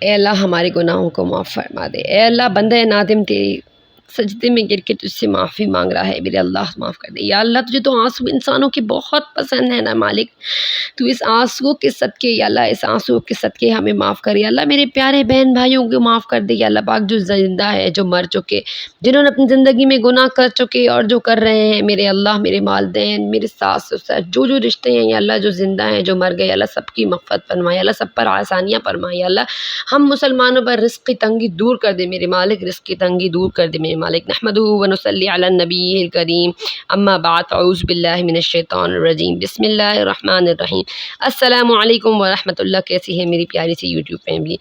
اے اللہ ہمارے گناہوں کو معاف فرما دے۔ اے اللہ بندہ نادم تیری سجدے میں گر کے تجھ سے معافی مانگ رہا ہے، میرے اللہ معاف کر دے۔ یا اللہ تجھے تو آنسو انسانوں کی بہت پسند ہے نا مالک، تو اس آنسو کے صدقے یا اللہ اس آنسو کے صدقے ہمیں معاف کر۔ یا اللہ میرے پیارے بہن بھائیوں کو معاف کر دے یا اللہ پاک، جو زندہ ہے جو مر چکے، جنہوں نے اپنی زندگی میں گناہ کر چکے اور جو کر رہے ہیں، میرے اللہ میرے والدین میرے ساس سسر جو رشتے ہیں یا اللہ جو زندہ ہیں جو مر گئے، یا اللہ سب کی مغفرت فرمائے، یا اللہ سب پر آسانیاں فرمائے۔ یا اللہ ہم مسلمانوں پر رزق کی تنگی دور کر دے میرے مالک، رزق کی تنگی دور کر دے میرے مالک۔ نحمدہ و نصلی علی النبی الکریم، اما بعد، اعوذ باللہ من الشیطان الرجیم، بسم اللہ الرحمن الرحیم۔ السلام علیکم ورحمۃ اللہ، کیسی ہے میری پیاری سی یوٹیوب فیملی؟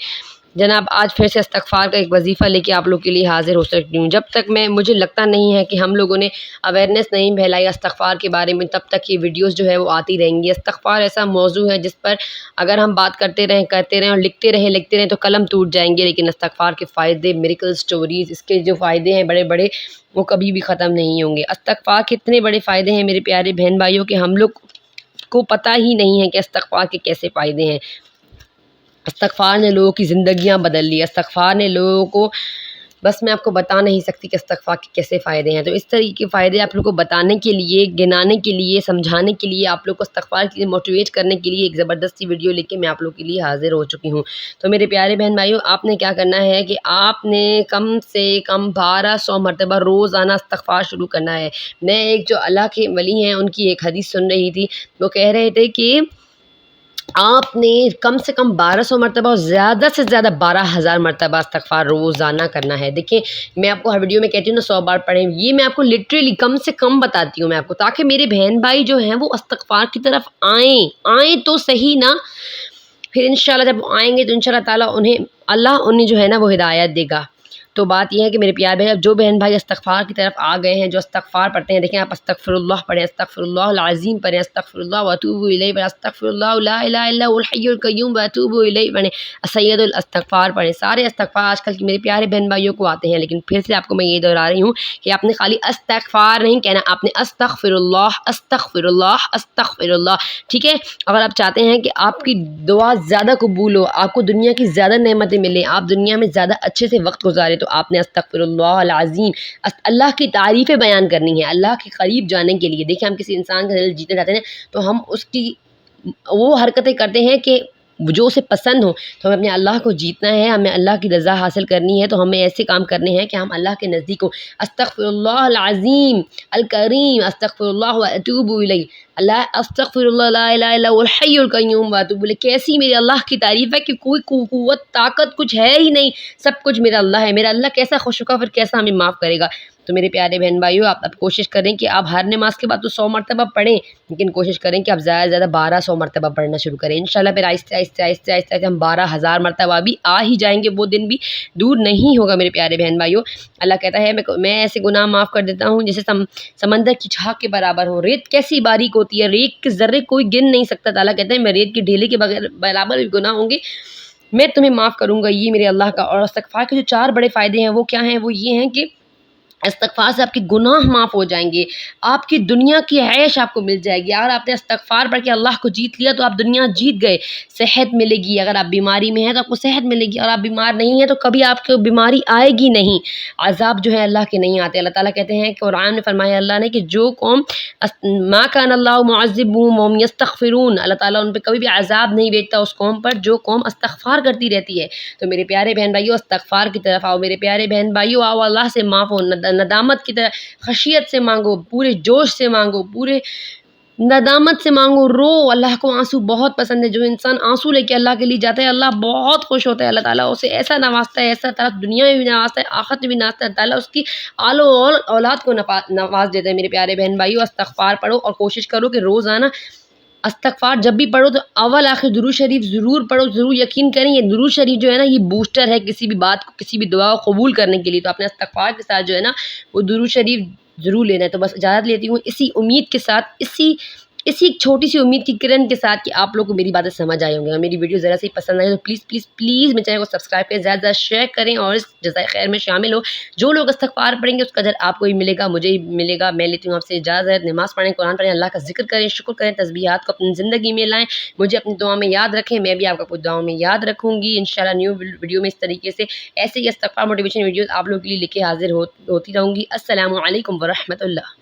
جناب آج پھر سے استغفار کا ایک وظیفہ لے کے آپ لوگ کے لیے حاضر ہو سکتی ہوں۔ جب تک مجھے لگتا نہیں ہے کہ ہم لوگوں نے اویئرنیس نہیں پھیلائی استغفار کے بارے میں، تب تک یہ ویڈیوز جو ہے وہ آتی رہیں گی۔ استغفار ایسا موضوع ہے جس پر اگر ہم بات کرتے رہیں اور لکھتے رہیں تو قلم ٹوٹ جائیں گے، لیکن استغفار کے فائدے، میریکل سٹوریز، اس کے جو فائدے ہیں بڑے بڑے، وہ کبھی بھی ختم نہیں ہوں گے۔ استغفار کے اتنے بڑے فائدے ہیں میرے پیارے بہن بھائیوں کہ ہم لوگ کو پتہ ہی نہیں ہے کہ استغفار کے کیسے فائدے ہیں۔ استغفار نے لوگوں کی زندگیاں بدل لی، استغفار نے لوگوں کو، بس میں آپ کو بتا نہیں سکتی کہ استغفار کے کیسے فائدے ہیں۔ تو اس طرح کے فائدے آپ لوگوں کو بتانے کے لیے، گنانے کے لیے، سمجھانے کے لیے، آپ لوگ کو استغفار کے لیے موٹیویٹ کرنے کے لیے ایک زبردستی ویڈیو لے کے میں آپ لوگ کے لیے حاضر ہو چکی ہوں۔ تو میرے پیارے بہن بھائیوں، آپ نے کیا کرنا ہے کہ آپ نے کم سے کم 1200 مرتبہ روزانہ استغفار شروع کرنا ہے۔ میں ایک جو اللہ کے ولی ہیں ان کی ایک حدیث سن رہی تھی، وہ کہہ رہے تھے کہ آپ نے کم سے کم 1200 مرتبہ اور زیادہ سے زیادہ 12,000 مرتبہ استغفار روزانہ کرنا ہے۔ دیکھیں میں آپ کو ہر ویڈیو میں کہتی ہوں نا 100 بار پڑھیں، یہ میں آپ کو لٹرلی کم سے کم بتاتی ہوں میں آپ کو، تاکہ میرے بہن بھائی جو ہیں وہ استغفار کی طرف آئیں تو صحیح نا۔ پھر انشاءاللہ جب وہ آئیں گے تو انشاءاللہ تعالیٰ انہیں جو ہے نا وہ ہدایت دے گا۔ تو بات یہ ہے کہ میرے پیارے بھائی، جو بہن بھائی استغفار کی طرف آ گئے ہیں، جو استغفار پڑھتے ہیں، دیکھیں آپ استغفر اللہ پڑھیں، استغفر اللہ العظیم پڑھیں، استغفر اللہ واتوب الیہ پڑھیں، استغفر اللہ لا الہ الا هو الحی القیوم واتوب الیہ پڑھیں، سید الاستغفار پڑھیں۔ سارے استغفار آج کل کے میرے پیارے بہن بھائیوں کو آتے ہیں، لیکن پھر سے آپ کو میں یہ دہرا رہی ہوں کہ آپ نے خالی استغفار نہیں کہنا، آپ نے استغفر اللہ استغفر اللہ استغفر اللہ، ٹھیک ہے؟ اگر آپ چاہتے ہیں کہ آپ کی دعا زیادہ قبول ہو، آپ کو دنیا کی زیادہ نعمتیں ملیں، آپ دنیا میں زیادہ اچھے سے وقت گزارے، تو آپ نے استغفر اللہ العظیم، اللہ کی تعریفیں بیان کرنی ہے، اللہ کے قریب جانے کے لیے۔ دیکھیں ہم کسی انسان کا دل جیتنا چاہتے ہیں تو ہم اس کی وہ حرکتیں کرتے ہیں کہ جو اسے پسند ہو، تو ہمیں اپنے اللہ کو جیتنا ہے، ہمیں اللہ کی رضا حاصل کرنی ہے، تو ہمیں ایسے کام کرنے ہیں کہ ہم اللہ کے نزدیک ہوں۔ استغفر اللہ العظیم الکریم، استغفر اللہ واتوب الیہ، اللہ استغفر اللہ لا الہ الا هو الحی القیوم واتوب الیہ۔ کیسی میرے اللہ کی تعریف ہے کہ کوئی قوت طاقت کچھ ہے ہی نہیں، سب کچھ میرا اللہ ہے۔ میرا اللہ کیسا خوش ہوگا، پھر کیسا ہمیں معاف کرے گا۔ تو میرے پیارے بہن بھائیوں، آپ اب کوشش کریں کہ آپ ہر نماز کے بعد تو 100 مرتبہ پڑھیں، لیکن کوشش کریں کہ آپ زیادہ سے زیادہ 1200 مرتبہ پڑھنا شروع کریں۔ انشاءاللہ پھر آہستہ آہستہ آہستہ آہستہ ہم 12,000 مرتبہ بھی آ ہی جائیں گے، وہ دن بھی دور نہیں ہوگا میرے پیارے بہن بھائیوں۔ اللہ کہتا ہے میں ایسے گناہ معاف کر دیتا ہوں جیسے سمندر کی جھاگ کے برابر ہو۔ ریت کیسی باریک ہوتی ہے، ریت کے ذرے کوئی گن نہیں سکتا۔ تعالیٰ کہتے ہیں میں ریت کی ڈھیلے کے برابر بھی گناہ ہوں گے میں تمہیں معاف کروں گا، یہ میرے اللہ کا۔ اور استغفار کے جو 4 بڑے فائدے ہیں وہ کیا ہیں؟ وہ یہ ہیں کہ استغفار سے آپ کے گناہ معاف ہو جائیں گے، آپ کی دنیا کی عیش آپ کو مل جائے گی۔ اگر آپ نے استغفار پڑھ کے اللہ کو جیت لیا تو آپ دنیا جیت گئے، صحت ملے گی، اگر آپ بیماری میں ہیں تو آپ کو صحت ملے گی، اور آپ بیمار نہیں ہیں تو کبھی آپ کو بیماری آئے گی نہیں۔ عذاب جو ہے اللہ کے نہیں آتے۔ اللہ تعالیٰ کہتے ہیں کہ قرآن میں فرمایا اللہ نے کہ جو قوم ما کان اللہ معذبہم وہم یستغفرون، اللہ تعالیٰ ان پہ کبھی بھی عذاب نہیں بھیجتا اس قوم پر جو قوم استغفار کرتی رہتی ہے۔ تو میرے پیارے بہن بھائیو، استغفار کی طرف آؤ، میرے پیارے بہن بھائیو آؤ، اللہ سے معاف ہو، ندامت کی طرح خشیت سے مانگو، پورے جوش سے مانگو، پورے ندامت سے مانگو، رو۔ اللہ کو آنسو بہت پسند ہے، جو انسان آنسو لے کے اللہ کے لیے جاتا ہے اللہ بہت خوش ہوتا ہے۔ اللہ تعالیٰ اسے ایسا نوازتا ہے، ایسا طرح دنیا میں بھی نوازتا ہے، آخرت میں بھی نوازتا ہے، اللہ اس کی آل و اولاد کو نواز دیتا ہے۔ میرے پیارے بہن بھائیو، استغفار پڑھو اور کوشش کرو کہ روزانہ استغفار جب بھی پڑھو تو اول آخر درود شریف ضرور پڑھو۔ ضرور یقین کریں یہ درود شریف جو ہے نا یہ بوسٹر ہے کسی بھی بات کو، کسی بھی دعا کو قبول کرنے کے لیے۔ تو اپنے استغفار کے ساتھ جو ہے نا وہ درود شریف ضرور لینا ہے۔ تو بس اجازت لیتی ہوں اسی امید کے ساتھ، اسی اسی ایک چھوٹی سی امید کی کرن کے ساتھ کہ آپ لوگوں کو میری باتیں سمجھ آئی ہوں گی. اگر میری ویڈیو ذرا سی پسند آئی تو پلیز پلیز پلیز میرے چینل کو سبسکرائب کریں، زیادہ زیادہ شیئر کریں اور اس جزائے خیر میں شامل ہو. جو لوگ استغفار پڑھیں گے اس کا اجر آپ کو ہی ملے گا، مجھے ہی ملے گا. میں لیتی ہوں آپ سے اجازت. نماز پڑھیں، قرآن پڑھیں، اللہ کا ذکر کریں، شکر کریں، تسبیحات کو اپنی زندگی میں لائیں. مجھے اپنی دعا میں یاد رکھیں، میں بھی آپ کو دعاؤں میں یاد رکھوں گی. انشاءاللہ نیو ویڈیو میں اس طریقے سے ایسے ہی استغفار موٹیویشن ویڈیوز آپ لوگوں کے لیے لے کے حاضر ہوتی رہوں گی. السلام علیکم ورحمۃ اللہ.